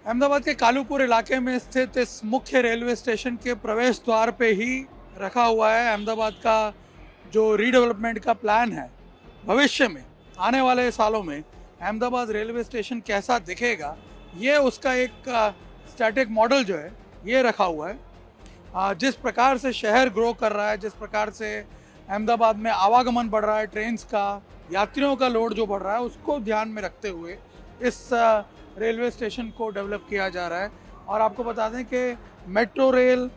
अहमदाबाद के कालूपुर इलाके में स्थित इस मुख्य रेलवे स्टेशन के प्रवेश द्वार पे ही रखा हुआ है अहमदाबाद का जो रीडेवलपमेंट का प्लान है। भविष्य में आने वाले सालों में अहमदाबाद रेलवे स्टेशन कैसा दिखेगा, ये उसका एक स्टैटिक मॉडल जो है ये रखा हुआ है। जिस प्रकार से शहर ग्रो कर रहा है, जिस प्रकार से अहमदाबाद में आवागमन बढ़ रहा है, ट्रेन्स का, यात्रियों का लोड जो बढ़ रहा है, उसको ध्यान में रखते हुए इस रेलवे स्टेशन को डेवलप किया जा रहा है। और आपको बता दें कि मेट्रो रेल,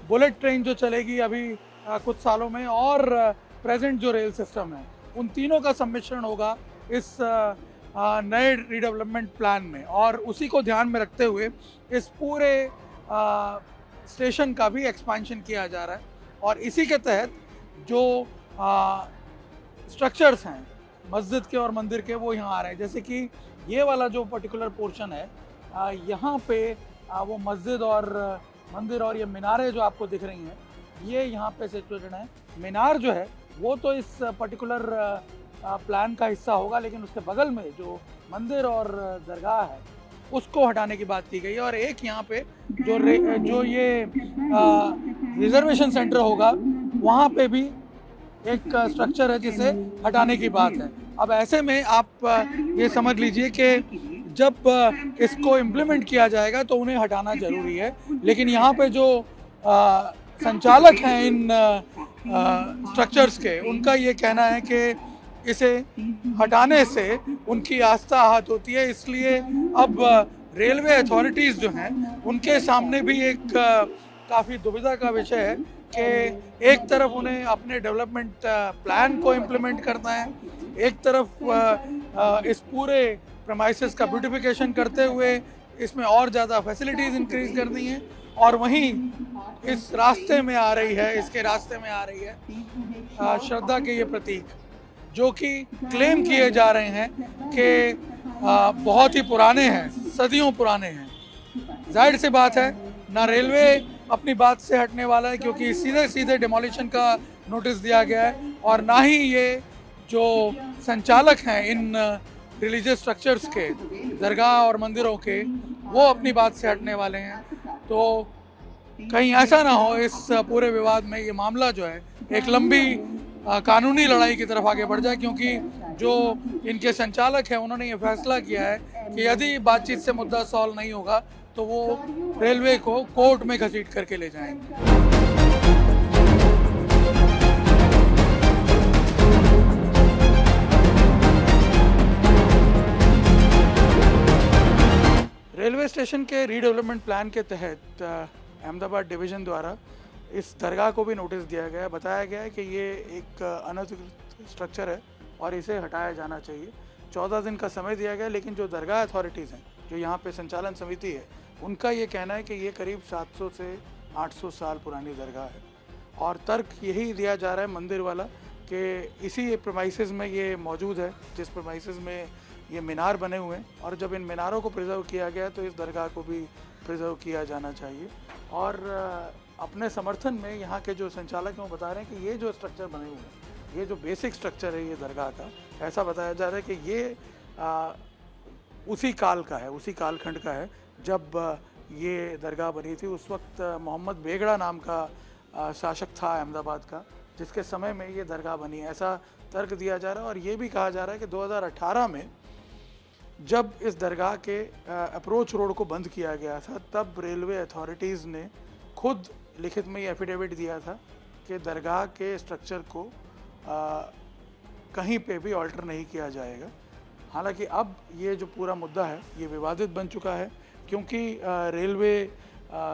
बुलेट ट्रेन जो चलेगी अभी कुछ सालों में, और प्रेजेंट जो रेल सिस्टम है, उन तीनों का सम्मिश्रण होगा इस नए रीडेवलपमेंट प्लान में। और उसी को ध्यान में रखते हुए इस पूरे स्टेशन का भी एक्सपेंशन किया जा रहा है। और इसी के तहत जो स्ट्रक्चर्स हैं मस्जिद के और मंदिर के, वो यहाँ आ रहे हैं। जैसे कि ये वाला जो पर्टिकुलर पोर्शन है, यहाँ पे वो मस्जिद और मंदिर और ये मीनारें जो आपको दिख रही हैं, ये यहाँ पे सिचुएटेड है। मीनार जो है वो तो इस पर्टिकुलर प्लान का हिस्सा होगा, लेकिन उसके बगल में जो मंदिर और दरगाह है उसको हटाने की बात की गई है। और एक यहाँ पे जो ये रिजर्वेशन सेंटर होगा, वहाँ पे भी एक स्ट्रक्चर है जिसे हटाने की बात है। अब ऐसे में आप ये समझ लीजिए कि जब इसको इम्प्लीमेंट किया जाएगा तो उन्हें हटाना जरूरी है। लेकिन यहाँ पे जो संचालक हैं इन स्ट्रक्चर्स के, उनका ये कहना है कि इसे हटाने से उनकी आस्था आहत होती है। इसलिए अब रेलवे अथॉरिटीज़ जो हैं उनके सामने भी एक काफ़ी दुविधा का विषय है कि एक तरफ उन्हें अपने डेवलपमेंट प्लान को इम्प्लीमेंट करना है, एक तरफ इस पूरे प्रमाइसेस का ब्यूटिफिकेशन करते हुए इसमें और ज़्यादा फैसिलिटीज़ इंक्रीज करनी है, और वहीं इस रास्ते में आ रही है, इसके रास्ते में आ रही है श्रद्धा के ये प्रतीक, जो कि क्लेम किए जा रहे हैं कि बहुत ही पुराने हैं, सदियों पुराने हैं। जाहिर सी बात है, ना रेलवे अपनी बात से हटने वाला है, क्योंकि सीधे सीधे डिमोलिशन का नोटिस दिया गया है, और ना ही ये जो संचालक हैं इन रिलीजियस स्ट्रक्चर्स के, दरगाह और मंदिरों के, वो अपनी बात से हटने वाले हैं। तो कहीं ऐसा ना हो इस पूरे विवाद में ये मामला जो है एक लंबी कानूनी लड़ाई की तरफ आगे बढ़ जाए, क्योंकि जो इनके संचालक हैं उन्होंने ये फैसला किया है कि यदि बातचीत से मुद्दा सॉल्व नहीं होगा तो वो रेलवे को कोर्ट में घसीट करके ले जाएंगे। रेलवे स्टेशन के रीडेवलपमेंट प्लान के तहत अहमदाबाद डिवीज़न द्वारा इस दरगाह को भी नोटिस दिया गया है। बताया गया है कि ये एक अनधिकृत स्ट्रक्चर है और इसे हटाया जाना चाहिए। 14 दिन का समय दिया गया, लेकिन जो दरगाह अथॉरिटीज़ हैं, जो यहाँ पे संचालन समिति है, उनका ये कहना है कि ये करीब 700 से 800 साल पुरानी दरगाह है। और तर्क यही दिया जा रहा है मंदिर वाला कि इसी प्रमाइसेस में ये मौजूद है, जिस प्रमाइसेस में ये मीनार बने हुए हैं, और जब इन मीनारों को प्रिजर्व किया गया तो इस दरगाह को भी प्रिजर्व किया जाना चाहिए। और अपने समर्थन में यहाँ के जो संचालक हैं वो बता रहे हैं कि ये जो स्ट्रक्चर बने हुए हैं, ये जो बेसिक स्ट्रक्चर है ये दरगाह का, ऐसा बताया जा रहा है कि ये उसी काल का है, उसी कालखंड का है जब ये दरगाह बनी थी। उस वक्त मोहम्मद बेगड़ा नाम का शासक था अहमदाबाद का, जिसके समय में ये दरगाह बनी है, ऐसा तर्क दिया जा रहा है। और ये भी कहा जा रहा है कि 2018 में जब इस दरगाह के अप्रोच रोड को बंद किया गया था, तब रेलवे अथॉरिटीज़ ने खुद लिखित में एफिडेविट दिया था कि दरगाह के स्ट्रक्चर को कहीं पे भी ऑल्टर नहीं किया जाएगा। हालांकि अब ये जो पूरा मुद्दा है ये विवादित बन चुका है, क्योंकि रेलवे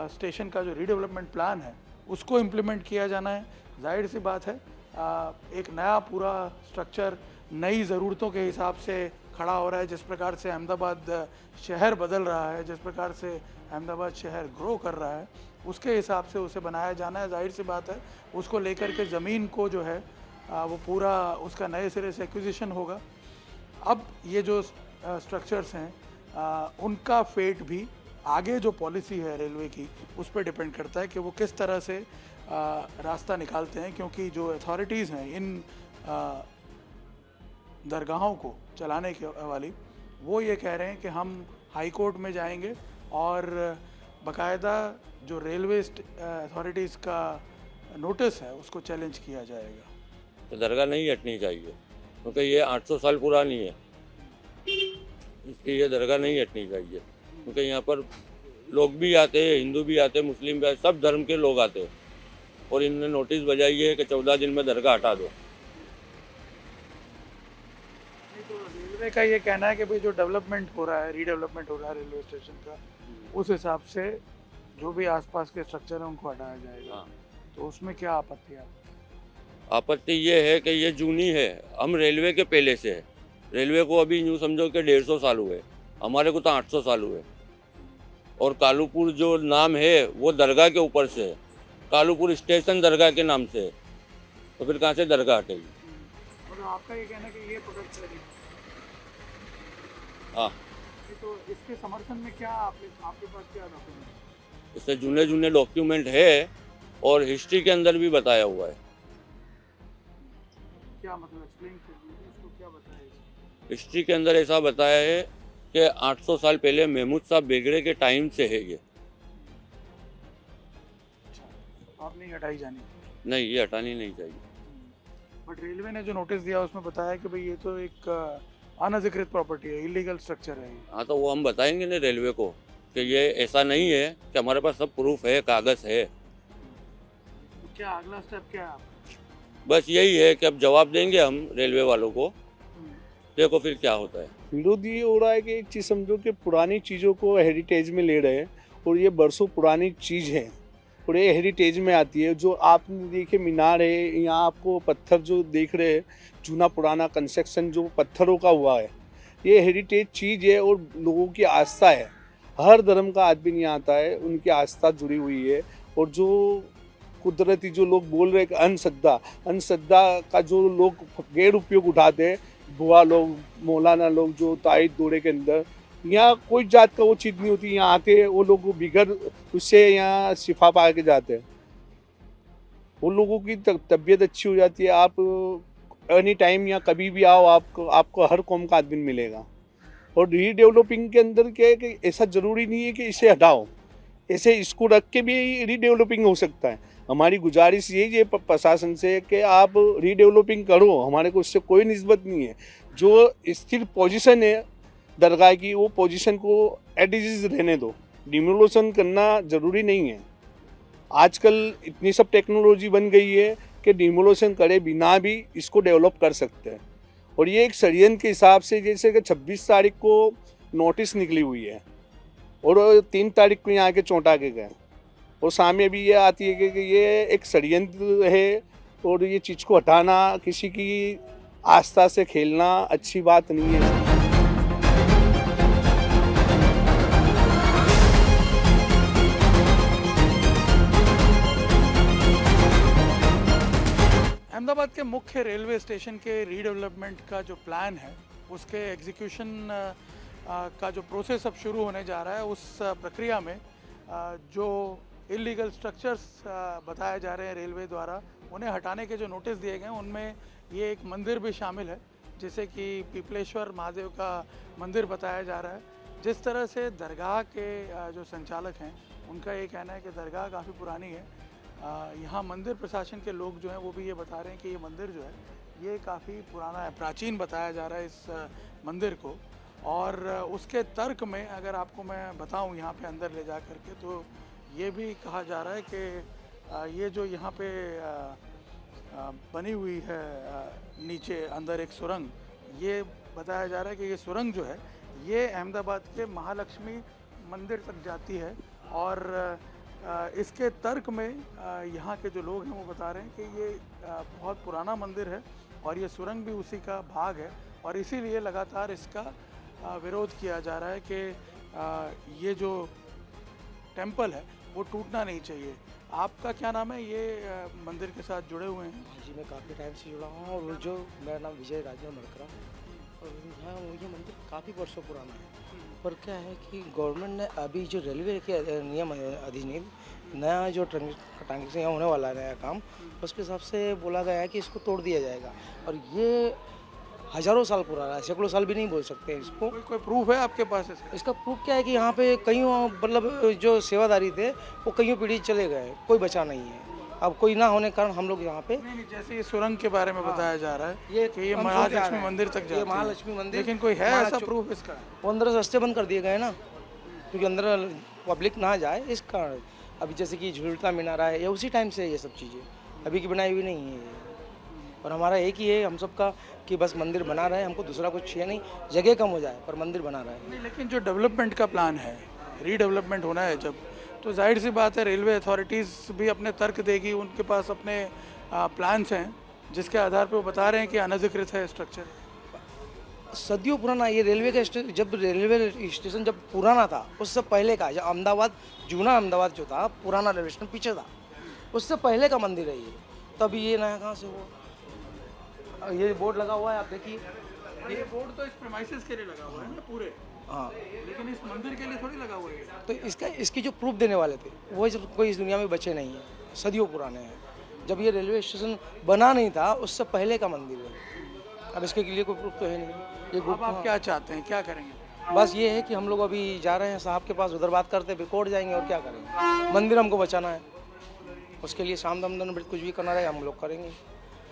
स्टेशन का जो रीडेवलपमेंट प्लान है उसको इम्प्लीमेंट किया जाना है। जाहिर सी बात है, एक नया पूरा स्ट्रक्चर नई ज़रूरतों के हिसाब से खड़ा हो रहा है। जिस प्रकार से अहमदाबाद शहर बदल रहा है, जिस प्रकार से अहमदाबाद शहर ग्रो कर रहा है, उसके हिसाब से उसे बनाया जाना है। जाहिर सी बात है, उसको लेकर के ज़मीन को जो है वो पूरा उसका नए सिरे से एक्विजिशन होगा। अब ये जो स्ट्रक्चर्स हैं उनका फेट भी आगे जो पॉलिसी है रेलवे की उस पर डिपेंड करता है कि वो किस तरह से रास्ता निकालते हैं, क्योंकि जो अथॉरिटीज़ हैं इन दरगाहों को चलाने के वाली, वो ये कह रहे हैं कि हम हाई कोर्ट में जाएंगे और बाकायदा जो रेलवे अथॉरिटीज़ का नोटिस है उसको चैलेंज किया जाएगा। तो दरगाह नहीं हटनी चाहिए क्योंकि ये 800 साल पुरानी है, इसकी ये दरगाह नहीं हटनी चाहिए क्योंकि यहाँ पर लोग भी आते हैं, हिंदू भी आते हैं, मुस्लिम भी आते, सब धर्म के लोग आते हैं और इन्होंने नोटिस बजाई है कि 14 दिन में दरगाह हटा दो। तो रेलवे का ये कहना है कि भाई जो डेवलपमेंट हो रहा है, रीडेवलपमेंट हो रहा है रेलवे स्टेशन का, उस हिसाब से जो भी आसपास के स्ट्रक्चर है उनको हटाया जाएगा। हाँ। तो उसमें क्या आपत्ति है? आपत्ति ये है कि ये जूनी है, हम रेलवे के पहले से है, रेलवे को अभी यूँ समझो कि 150 साल हुए, हमारे को तो 800 साल हुए। और कालूपुर जो नाम है वो दरगाह के ऊपर से है, कालूपुर स्टेशन दरगाह के नाम से है, तो फिर कहाँ से दरगाह हटेगी? मतलब आपका ये कहना है कि ये प्रोटेक्ट करेगी। हाँ, तो इसके समर्थन में क्या आपके पास क्या डॉक्यूमेंट? इससे जुने डॉक्यूमेंट है और हिस्ट्री के अंदर भी बताया हुआ है। क्या मतलब एक्सप्लेन करिए, इसको क्या बताया है? हिस्ट्री के अंदर ऐसा बताया है कि 800 साल पहले महमूद साहब बेगड़े के टाइम से है ये। अच्छा, आप नहीं हटाई जानी? नहीं, ये हटानी नहीं चाहिए। बट रेलवे ने जो नोटिस दिया उसमें बताया कि भाई ये तो एक अनधिकृत प्रॉपर्टी है, इलीगल स्ट्रक्चर है। हाँ, तो वो हम बताएंगे ना रेलवे को कि ये ऐसा नहीं है, कि हमारे पास सब प्रूफ है, कागज़ है। तो क्या अगला स्टेप क्या है? बस यही है कि अब जवाब देंगे हम रेलवे वालों को, देखो फिर क्या होता है। विरोध ये हो रहा है कि एक चीज़ समझो कि पुरानी चीज़ों को हेरिटेज में ले रहे हैं और ये बरसों पुरानी चीज़ है और ये हेरिटेज में आती है। जो आपने देखे मीनार है, यहाँ आपको पत्थर जो देख रहे हैं, चूना पुराना कंस्ट्रक्शन जो पत्थरों का हुआ है, ये हेरिटेज चीज़ है और लोगों की आस्था है। हर धर्म का आदमी यहाँ आता है, उनकी आस्था जुड़ी हुई है। और जो कुदरती जो लोग बोल रहे हैं कि अंधश्रद्धा का जो लोग गैर उपयोग उठाते हैं, बुआ लोग, मौलाना लोग जो ताइद दौरे के अंदर, यहाँ कोई जात का वो चीज़ नहीं होती। यहाँ आते हैं वो लोग बिगड़ उससे यहाँ शिफा पा के जाते हैं, उन लोगों की तबीयत अच्छी हो जाती है। आप एनी टाइम यहाँ कभी भी आओ, आपको हर कौम का आदमी मिलेगा। और रीडेवलपिंग के अंदर क्या है कि ऐसा ज़रूरी नहीं है कि इसे हटाओ, ऐसे इसको रख के भी रीडेवलपिंग हो सकता है। हमारी गुजारिश यही है प्रशासन से कि आप रीडेवलपिंग करो, हमारे को उससे कोई निस्बत नहीं है। जो स्थिर पोजीशन है दरगाह की, वो पोजीशन को एज इट इज रहने दो, डिमोलिशन करना ज़रूरी नहीं है। आजकल इतनी सब टेक्नोलॉजी बन गई है कि डिमोलिशन करे बिना भी इसको डेवलप कर सकते हैं। और ये एक षड्यंत्र के हिसाब से, जैसे कि 26 तारीख को नोटिस निकली हुई है और 3 तारीख को यहाँ के चौंटा के गए, और सामने भी ये आती है कि ये एक षड्यंत्र है और ये चीज़ को हटाना, किसी की आस्था से खेलना अच्छी बात नहीं है। अहमदाबाद के मुख्य रेलवे स्टेशन के रीडेवलपमेंट का जो प्लान है, उसके एग्जीक्यूशन का जो प्रोसेस अब शुरू होने जा रहा है, उस प्रक्रिया में जो इलीगल स्ट्रक्चर्स बताए जा रहे हैं रेलवे द्वारा, उन्हें हटाने के जो नोटिस दिए गए हैं, उनमें ये एक मंदिर भी शामिल है, जैसे कि पीपलेश्वर महादेव का मंदिर बताया जा रहा है। जिस तरह से दरगाह के जो संचालक हैं, उनका ये कहना है कि दरगाह काफ़ी पुरानी है। यहाँ मंदिर प्रशासन के लोग जो हैं वो भी ये बता रहे हैं कि ये मंदिर जो है ये काफ़ी पुराना है, प्राचीन बताया जा रहा है इस मंदिर को। और उसके तर्क में अगर आपको मैं बताऊं यहाँ पे अंदर ले जा करके, तो ये भी कहा जा रहा है कि ये जो यहाँ पे बनी हुई है नीचे अंदर एक सुरंग, ये बताया जा रहा है कि ये सुरंग जो है ये अहमदाबाद के महालक्ष्मी मंदिर तक जाती है। और इसके तर्क में यहाँ के जो लोग हैं वो बता रहे हैं कि ये बहुत पुराना मंदिर है और ये सुरंग भी उसी का भाग है, और इसीलिए लगातार इसका विरोध किया जा रहा है कि ये जो टेंपल है वो टूटना नहीं चाहिए। आपका क्या नाम है? ये मंदिर के साथ जुड़े हुए हैं? जी, मैं काफ़ी टाइम से जुड़ा हूँ। और जो मेरा नाम विजय राजा मरकरा, और हाँ, ये मंदिर काफ़ी वर्षों पुराना है। पर क्या है कि गवर्नमेंट ने अभी जो रेलवे के नियम अधिनियम नया जो ट्रांजेक्शन होने वाला है, नया काम, उसके हिसाब से बोला गया है कि इसको तोड़ दिया जाएगा। और ये हज़ारों साल पुराना है, सैकड़ों साल भी नहीं बोल सकते हैं इसको। कोई प्रूफ है आपके पास इसका? इसका प्रूफ क्या है कि यहाँ पे कईयों मतलब जो सेवादारी थे वो कईयों पीढ़ी चले गए, कोई बचा नहीं है। अब कोई ना होने के कारण हम लोग यहाँ पे नहीं, जैसे ये सुरंग के बारे में बताया जा रहा है कि ये हम सुनते आ रहे महालक्ष्मी हैं। मंदिर तक जाती ये है। महालक्ष्मी मंदिर, लेकिन कोई है ऐसा प्रूफ इसका? वो अंदर रास्ते बंद कर दिए गए ना, क्योंकि अंदर पब्लिक ना जाए इस कारण। अभी जैसे कि झूलता मीनारा है, ये उसी टाइम से ये सब चीज़ें अभी की बनाई हुई नहीं है ये। और हमारा एक ही है हम सबका कि बस मंदिर बना रहे हैं, हमको दूसरा कुछ चाहिए नहीं, जगह कम हो जाए पर मंदिर बना रहे हैं। नहीं, लेकिन जो डेवलपमेंट का प्लान है, रीडेवलपमेंट होना है जब, तो जाहिर सी बात है रेलवे अथॉरिटीज़ भी अपने तर्क देगी, उनके पास अपने प्लान्स हैं जिसके आधार पे वो बता रहे हैं कि अनधिकृत है स्ट्रक्चर। सदियों पुराना ये रेलवे का जब रेलवे स्टेशन जब पुराना था उससे पहले का, जब अहमदाबाद जूना अहमदाबाद जो था पुराना रेलवे स्टेशन पीछे था, उससे पहले का मंदिर है ये। तब ये नया कहाँ से हुआ? ये बोर्ड लगा हुआ है, आप देखिए। ये बोर्ड तो इस प्रेमाइसेस के लिए लगा हुआ है ना पूरे, हाँ, लेकिन इस मंदिर के लिए थोड़ी लगा हुआ है। तो इसकी जो प्रूफ देने वाले थे वो जब कोई इस दुनिया में बचे नहीं है, सदियों पुराने हैं। जब ये रेलवे स्टेशन बना नहीं था उससे पहले का मंदिर है। अब इसके लिए कोई प्रूफ तो है नहीं। ये अब आप क्या चाहते हैं, क्या करेंगे? बस ये है कि हम लोग अभी जा रहे हैं साहब के पास, उधर बात करते फिर कोर्ट जाएंगे और क्या करेंगे। मंदिर हमको बचाना है, उसके लिए शाम दम कुछ भी करना रहे हम लोग करेंगे,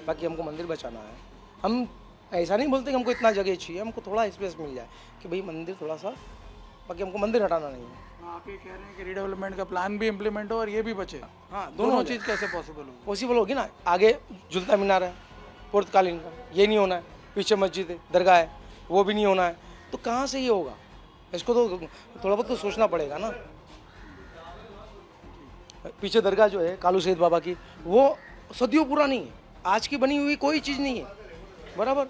बाकी हमको मंदिर बचाना है। हम ऐसा नहीं बोलते कि हमको इतना जगह चाहिए, हमको थोड़ा स्पेस मिल जाए कि भाई मंदिर थोड़ा सा, बाकी हमको मंदिर हटाना नहीं है। आप ये कह रहे हैं कि रीडेवलपमेंट का प्लान भी इम्प्लीमेंट हो और ये भी बचे। हाँ, दोनों चीज़ कैसे पॉसिबल होगी? पॉसिबल होगी ना। आगे झुलता मीनार है पुर्तकालीन का, ये नहीं होना है। पीछे मस्जिद है, दरगाह है, वो भी नहीं होना है। तो कहाँ से ये होगा? इसको तो थोड़ा बहुत तो सोचना पड़ेगा ना। पीछे दरगाह जो है कालू सैयद बाबा की, वो सदियों पुरानी है, आज की बनी हुई कोई चीज़ नहीं है, बराबर।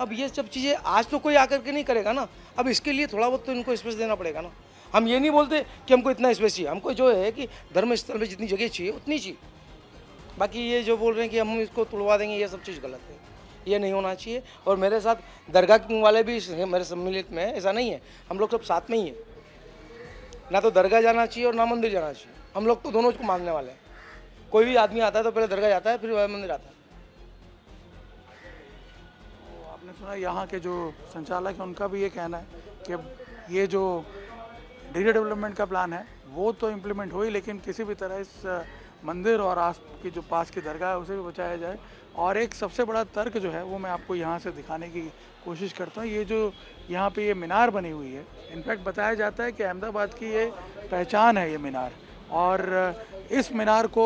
अब ये सब चीज़ें आज तो कोई आकर के नहीं करेगा ना, अब इसके लिए थोड़ा बहुत तो इनको स्पेस देना पड़ेगा ना। हम ये नहीं बोलते कि हमको इतना स्पेस चाहिए, हमको जो है कि धर्म स्थल में जितनी जगह चाहिए उतनी चाहिए। बाकी ये जो बोल रहे हैं कि हम इसको तुड़वा देंगे, ये सब चीज़ गलत है, ये नहीं होना चाहिए। और मेरे साथ दरगाह वाले भी मेरे सम्मिलित में, ऐसा नहीं है, हम लोग सब साथ में ही है। ना तो दरगाह जाना चाहिए और ना मंदिर जाना चाहिए, हम लोग तो दोनों को मानने वाले हैं। कोई भी आदमी आता है तो पहले दरगाह जाता है, फिर मंदिर आता है। आपने सुना यहाँ के जो संचालक हैं उनका भी ये कहना है कि अब ये जो रीडेवलपमेंट का प्लान है वो तो इम्प्लीमेंट हो ही, लेकिन किसी भी तरह इस मंदिर और आस की जो पास की दरगाह है उसे भी बचाया जाए। और एक सबसे बड़ा तर्क जो है वो मैं आपको यहाँ से दिखाने की कोशिश करता हूँ। ये जो यहाँ पे ये मीनार बनी हुई है, इनफैक्ट बताया जाता है कि अहमदाबाद की ये पहचान है ये मीनार, और इस मीनार को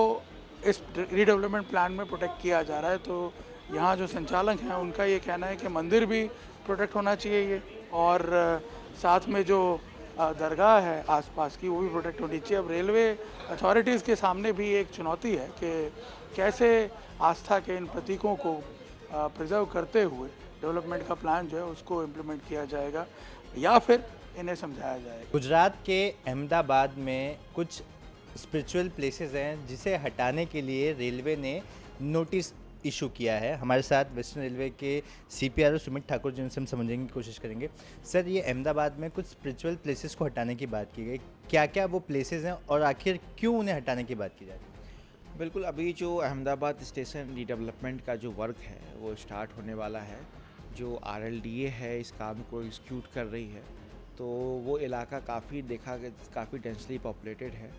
इस रीडेवलपमेंट प्लान में प्रोटेक्ट किया जा रहा है। तो यहाँ जो संचालक हैं उनका ये कहना है कि मंदिर भी प्रोटेक्ट होना चाहिए ये, और साथ में जो दरगाह है आसपास की वो भी प्रोटेक्ट होनी चाहिए। अब रेलवे अथॉरिटीज़ के सामने भी एक चुनौती है कि कैसे आस्था के इन प्रतीकों को प्रिजर्व करते हुए डेवलपमेंट का प्लान जो है उसको इम्प्लीमेंट किया जाएगा या फिर इन्हें समझाया जाएगा। गुजरात के अहमदाबाद में कुछ स्पिरिचुअल प्लेसेस हैं जिसे हटाने के लिए रेलवे ने नोटिस इशू किया है। हमारे साथ वेस्टर्न रेलवे के CPRO सुमित ठाकुर जी, उनसे हम समझने की कोशिश करेंगे। सर, ये अहमदाबाद में कुछ स्पिरिचुअल प्लेसेस को हटाने की बात की गई, क्या क्या वो प्लेसेस हैं और आखिर क्यों उन्हें हटाने की बात की जा रही है? बिल्कुल, अभी जो अहमदाबाद स्टेशन रीडेवलपमेंट का जो वर्क है वो स्टार्ट होने वाला है। जो RLDA है इस काम को एग्जीक्यूट कर रही है, तो वो इलाका काफ़ी डेंसली पॉपुलेटेड है,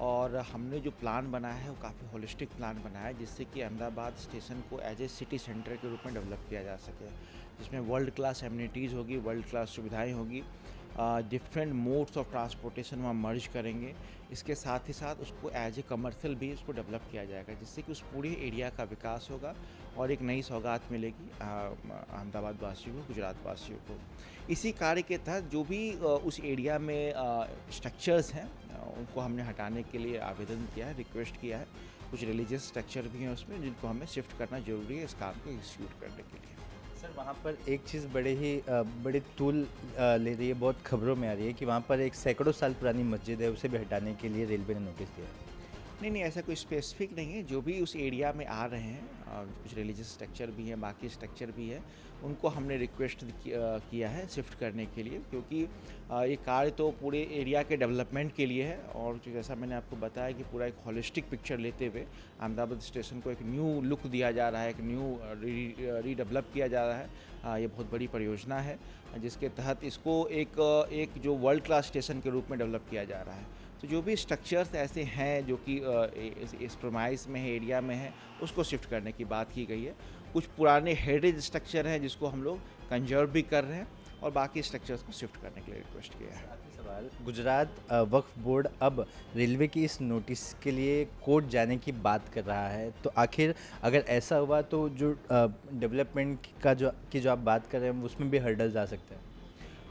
और हमने जो प्लान बनाया है वो काफ़ी होलिस्टिक प्लान बनाया है, जिससे कि अहमदाबाद स्टेशन को एज ए सिटी सेंटर के रूप में डेवलप किया जा सके, जिसमें वर्ल्ड क्लास एमिनिटीज़ होगी, वर्ल्ड क्लास सुविधाएं होगी, डिफरेंट मोड्स ऑफ ट्रांसपोर्टेशन वहाँ मर्ज करेंगे। इसके साथ ही साथ उसको एज ए कमर्शियल भी उसको डेवलप किया जाएगा, जिससे कि उस पूरे एरिया का विकास होगा और एक नई सौगात मिलेगी अहमदाबाद वासियों को, गुजरात वासियों को। इसी कार्य के तहत जो भी उस एरिया में स्ट्रक्चर्स हैं उनको हमने हटाने के लिए आवेदन किया है, रिक्वेस्ट किया है। कुछ रिलीजियस स्ट्रक्चर भी हैं उसमें जिनको हमें शिफ्ट करना जरूरी है इस काम को एग्जीक्यूट करने के लिए। सर, वहाँ पर एक चीज़ बड़ी तूल ले रही है, बहुत खबरों में आ रही है कि वहाँ पर एक सैकड़ों साल पुरानी मस्जिद है, उसे भी हटाने के लिए रेलवे ने नोटिस दिया है। नहीं ऐसा कोई स्पेसिफिक नहीं है। जो भी उस एरिया में आ रहे हैं, कुछ रिलीजियस स्ट्रक्चर भी हैं, बाकी स्ट्रक्चर भी है, उनको हमने रिक्वेस्ट किया है शिफ्ट करने के लिए, क्योंकि ये कार्य तो पूरे एरिया के डेवलपमेंट के लिए है। और जैसा मैंने आपको बताया कि पूरा एक होलिस्टिक पिक्चर लेते हुए अहमदाबाद स्टेशन को एक न्यू लुक दिया जा रहा है, एक न्यू रीडेवलप किया जा रहा है। ये बहुत बड़ी परियोजना है जिसके तहत इसको एक जो वर्ल्ड क्लास स्टेशन के रूप में डेवलप किया जा रहा है। तो जो भी स्ट्रक्चर्स ऐसे हैं जो कि इस प्रोमाइस में है, एरिया में है, उसको शिफ्ट करने की बात की गई है। कुछ पुराने हेरिटेज स्ट्रक्चर हैं जिसको हम लोग कंजर्व भी कर रहे हैं, और बाकी स्ट्रक्चर्स को शिफ्ट करने के लिए रिक्वेस्ट किया है। सवाल, गुजरात वक्फ बोर्ड अब रेलवे की इस नोटिस के लिए कोर्ट जाने की बात कर रहा है, तो आखिर अगर ऐसा हुआ तो जो डेवलपमेंट का जो आप बात कर रहे हैं उसमें भी हर्डल्स आ सकते हैं?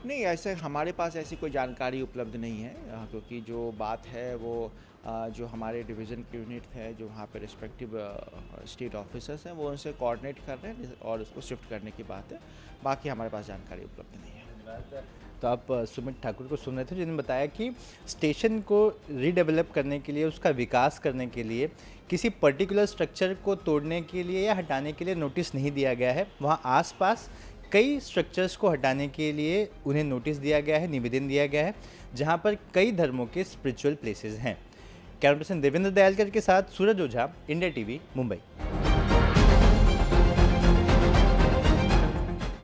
नहीं, ऐसे हमारे पास ऐसी कोई जानकारी उपलब्ध नहीं है, क्योंकि जो बात है वो जो हमारे डिवीज़न के यूनिट है, जो वहाँ पे रिस्पेक्टिव स्टेट ऑफिसर्स हैं, वो उनसे कोऑर्डिनेट कर रहे हैं और उसको शिफ्ट करने की बात है। बाकी हमारे पास जानकारी उपलब्ध नहीं है। तो आप सुमित ठाकुर को सुन रहे थे, जिन्होंने बताया कि स्टेशन को रीडेवलप करने के लिए, उसका विकास करने के लिए किसी पर्टिकुलर स्ट्रक्चर को तोड़ने के लिए या हटाने के लिए नोटिस नहीं दिया गया है। वहाँ आसपास कई स्ट्रक्चर्स को हटाने के लिए उन्हें नोटिस दिया गया है, निवेदन दिया गया है, जहाँ पर कई धर्मों के स्पिरिचुअल प्लेसेस हैं। कैमरा पर्सन देवेंद्र दयालकर के साथ सूरज ओझा, इंडिया टीवी, मुंबई।